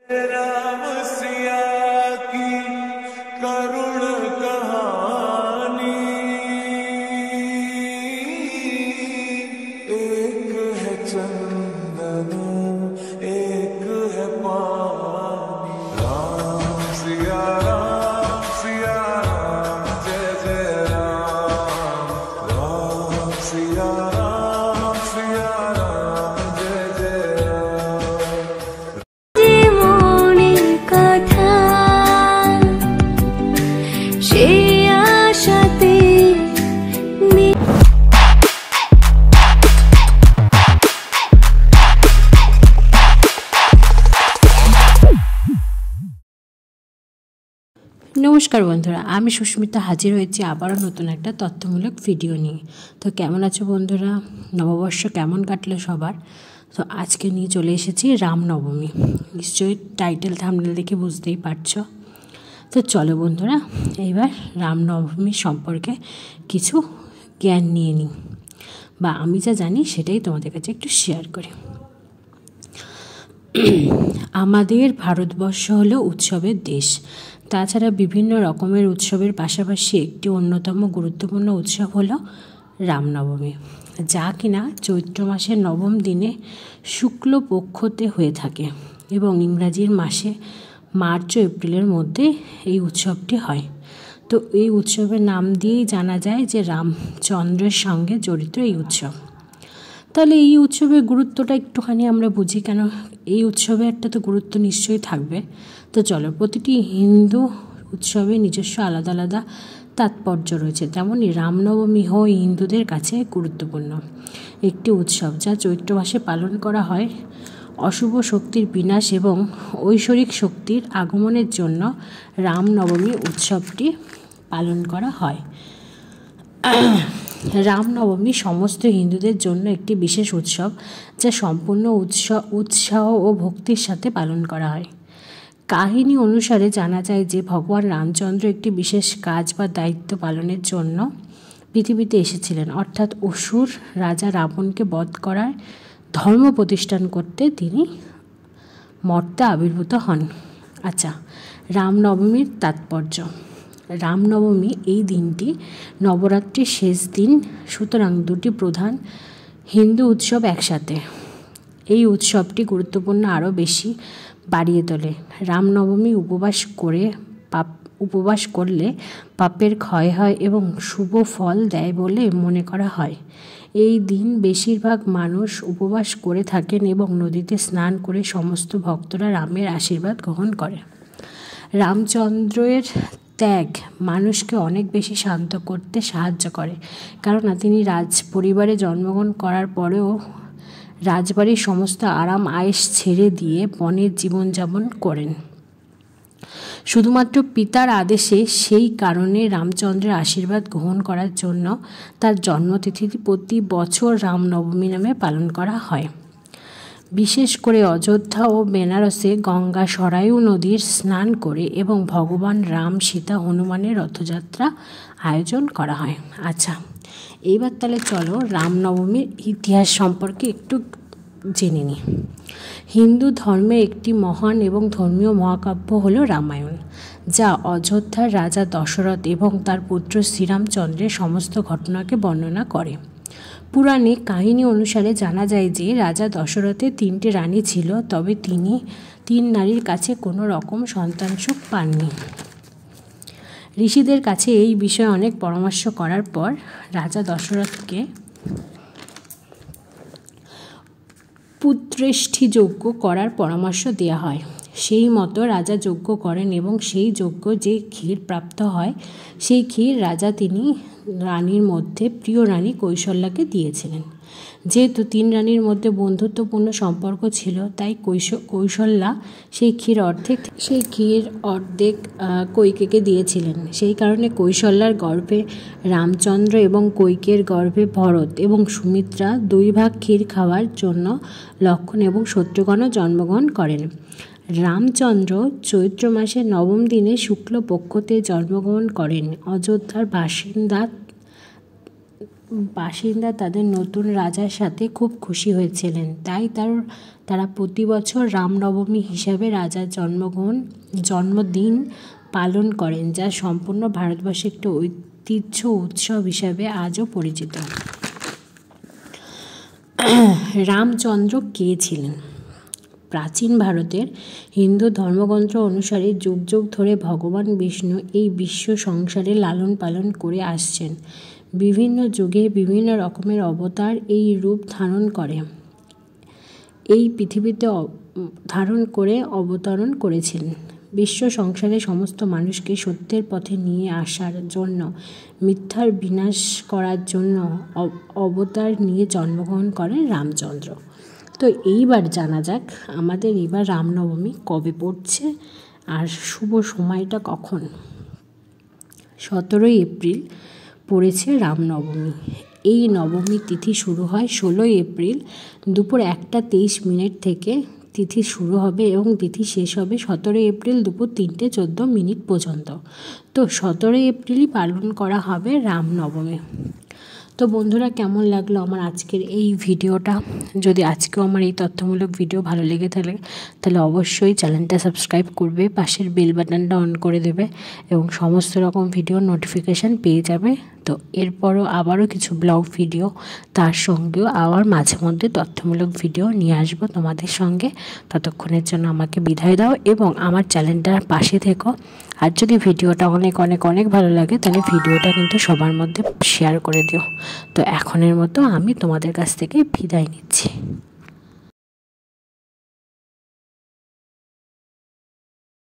राम सिया की करुण कहानी, एक है चंदन एक है पानी। राम सिया जय जय राम। राम सिया जय जय राम। মনের কথা সে আশাতে নমস্কার বন্ধুরা, আমি সুস্মিতা হাজির হয়েছি আবারও নতুন একটা তথ্যমূলক ভিডিও নিয়ে। তো কেমন আছো বন্ধুরা? নববর্ষ কেমন কাটলো সবার? তো আজকে নিয়ে চলে এসেছি রামনবমী। নিশ্চয়ই টাইটেল থাম্বনেল দেখে বুঝতেই পারছো। তো চলো বন্ধুরা, এইবার রামনবমী সম্পর্কে কিছু জ্ঞান নিয়ে নিই, বা আমি যা জানি সেটাই তোমাদের কাছে একটু শেয়ার করি। আমাদের ভারতবর্ষ হলো উৎসবের দেশ। তাছাড়া বিভিন্ন রকমের উৎসবের পাশাপাশি একটি অন্যতম গুরুত্বপূর্ণ উৎসব হলো রামনবমী, যা কিনা চৈত্র মাসের নবম দিনে শুক্লপক্ষতে হয়ে থাকে এবং ইংরাজির মাসে মার্চ ও এপ্রিলের মধ্যে এই উৎসবটি হয়। তো এই উৎসবের নাম দিয়েই জানা যায় যে রামচন্দ্রের সঙ্গে জড়িত এই উৎসব। তাহলে এই উৎসবের গুরুত্বটা একটুখানি আমরা বুঝি, কেন এই উৎসবে একটা তো গুরুত্ব নিশ্চয়ই থাকবে। তো চলো, প্রতিটি হিন্দু উৎসবে নিজস্ব আলাদা আলাদা তাৎপর্য রয়েছে। তেমনই রামনবমীও হিন্দুদের কাছে গুরুত্বপূর্ণ একটি উৎসব, যা চৈত্র মাসে পালন করা হয়। অশুভ শক্তির বিনাশ এবং ঐশ্বরিক শক্তির আগমনের জন্য রামনবমী উৎসবটি পালন করা হয়। রামনবমী সমস্ত হিন্দুদের জন্য একটি বিশেষ উৎসব, যা সম্পূর্ণ উৎসাহ ও ভক্তির সাথে পালন করা হয়। কাহিনী অনুসারে জানা যায় যে ভগবান রামচন্দ্র একটি বিশেষ কাজ বা দায়িত্ব পালনের জন্য পৃথিবীতে এসেছিলেন, অর্থাৎ অসুর রাজা রাবণকে বধ করার ধর্ম প্রতিষ্ঠান করতে তিনি মর্তে আবির্ভূত হন। আচ্ছা, রামনবমীর তাৎপর্য। রামনবমী এই দিনটি নবরাত্রির শেষ দিন, সুতরাং দুটি প্রধান হিন্দু উৎসব একসাথে। এই উৎসবটি গুরুত্বপূর্ণ আরও বেশি বাড়িয়ে তোলে। রামনবমী উপবাস করলে পাপের ক্ষয় হয় এবং শুভ ফল দেয় বলে মনে করা হয়। এই দিন বেশিরভাগ মানুষ উপবাস করে থাকেন এবং নদীতে স্নান করে সমস্ত ভক্তরা রামের আশীর্বাদ গ্রহণ করে। রামচন্দ্রের ত্যাগ মানুষকে অনেক বেশি শান্ত করতে সাহায্য করে, কেননা তিনি রাজ পরিবারে জন্মগ্রহণ করার পরেও রাজবাড়ির সমস্ত আরাম আয়েশ ছেড়ে দিয়ে বনের জীবনযাপন করেন শুধুমাত্র পিতার আদেশে। সেই কারণে রামচন্দ্রের আশীর্বাদ গ্রহণ করার জন্য তার জন্মতিথি প্রতি বছর রামনবমী নামে পালন করা হয়। বিশেষ করে অযোধ্যা ও বেনারসে গঙ্গা সরায়ু নদীর স্নান করে এবং ভগবান রাম, সীতা, হনুমানের রথযাত্রা আয়োজন করা হয়। আচ্ছা, এইবার তাহলে চলো রামনবমীর ইতিহাস সম্পর্কে একটু জেনে নিই। হিন্দু ধর্মের একটি মহান এবং ধর্মীয় মহাকাব্য হলো রামায়ণ, যা অযোধ্যার রাজা দশরথ এবং তার পুত্র শ্রীরামচন্দ্রের সমস্ত ঘটনাকে বর্ণনা করে। পুরাণিক কাহিনী অনুসারে জানা যায় যে রাজা দশরথের 3টি রানী ছিল, তবে তিনি 3 নারীর কাছে কোনো রকম সন্তান সুখ পাননি। ঋষিদের কাছে এই বিষয়ে অনেক পরামর্শ করার পর রাজা দশরথকে পুত্রেষ্ঠি যজ্ঞ করার পরামর্শ দেওয়া হয়। সেই মতো রাজা যজ্ঞ করেন এবং সেই যজ্ঞ যে ক্ষীর প্রাপ্ত হয়, সেই ক্ষীর রাজা তিনি রানীর মধ্যে প্রিয় রানী কৌশল্যাকে দিয়েছিলেন। যেহেতু 3 রানীর মধ্যে বন্ধুত্বপূর্ণ সম্পর্ক ছিল, তাই কৌশল্যা সেই ক্ষীর অর্ধেক কৈকেয়ীকে দিয়েছিলেন। সেই কারণে কৌশল্যার গর্ভে রামচন্দ্র এবং কৈকেয়ীর গর্ভে ভরত এবং সুমিত্রা 2 ভাগ ক্ষীর খাওয়ার জন্য লক্ষ্মণ এবং শত্রুঘ্নও জন্মগ্রহণ করেন। রামচন্দ্র চৈত্র মাসের নবম দিনে শুক্লপক্ষতে জন্মগ্রহণ করেন। অযোধ্যার বাসিন্দা বাসিন্দা তাদের নতুন রাজার সাথে খুব খুশি হয়েছিলেন, তাই তারা প্রতি বছর রামনবমী হিসাবে রাজার জন্মদিন পালন করেন, যা সম্পূর্ণ ভারতবর্ষে একটি ঐতিহ্য উৎসব হিসাবে আজও পরিচিত। রামচন্দ্র কে ছিলেন? প্রাচীন ভারতের হিন্দু ধর্মগ্রন্থ অনুসারে যুগ যুগ ধরে ভগবান বিষ্ণু এই বিশ্ব সংসারে লালন পালন করে আসছেন। বিভিন্ন যুগে বিভিন্ন রকমের অবতার এই রূপ ধারণ করে এই পৃথিবীতে ধারণ করে অবতরণ করেছেন। বিশ্ব সংসারে সমস্ত মানুষকে সত্যের পথে নিয়ে আসার জন্য, মিথ্যার বিনাশ করার জন্য অবতার নিয়ে জন্মগ্রহণ করেন রামচন্দ্র। তো এইবার জানা যাক আমাদের এবার রামনবমী কবে পড়ছে আর শুভ সময়টা কখন। 17 এপ্রিল পড়েছে রামনবমী। এই নবমী তিথি শুরু হয় 16 এপ্রিল দুপুর 1:23 থেকে তিথি শুরু হবে এবং তিথি শেষ হবে 17 এপ্রিল দুপুর 3:14 পর্যন্ত। তো 17 এপ্রিলই পালন করা হবে রামনবমী। তো বন্ধুরা, কেমন লাগলো আমার আজকের এই ভিডিওটা? যদি আজকেও আমার এই তথ্যমূলক ভিডিও ভালো লেগে থাকে তাহলে অবশ্যই চ্যানেলটা সাবস্ক্রাইব করবে, পাশের বেল বাটনটা অন করে দেবে এবং সমস্ত রকম ভিডিও নোটিফিকেশান পেয়ে যাবে। তো এরপরও আবারও কিছু ব্লগ ভিডিও, তার সঙ্গেও আবার মাঝে মধ্যে তথ্যমূলক ভিডিও নিয়ে আসবো তোমাদের সঙ্গে। ততক্ষণের জন্য আমাকে বিদায় দাও এবং আমার চ্যানেলটার পাশে থেকো। আর যদি ভিডিওটা অনেক অনেক অনেক ভালো লাগে তাহলে ভিডিওটা কিন্তু সবার মধ্যে শেয়ার করে দিও। তো এখনের মতো আমি তোমাদের কাছ থেকে বিদায় নিচ্ছি।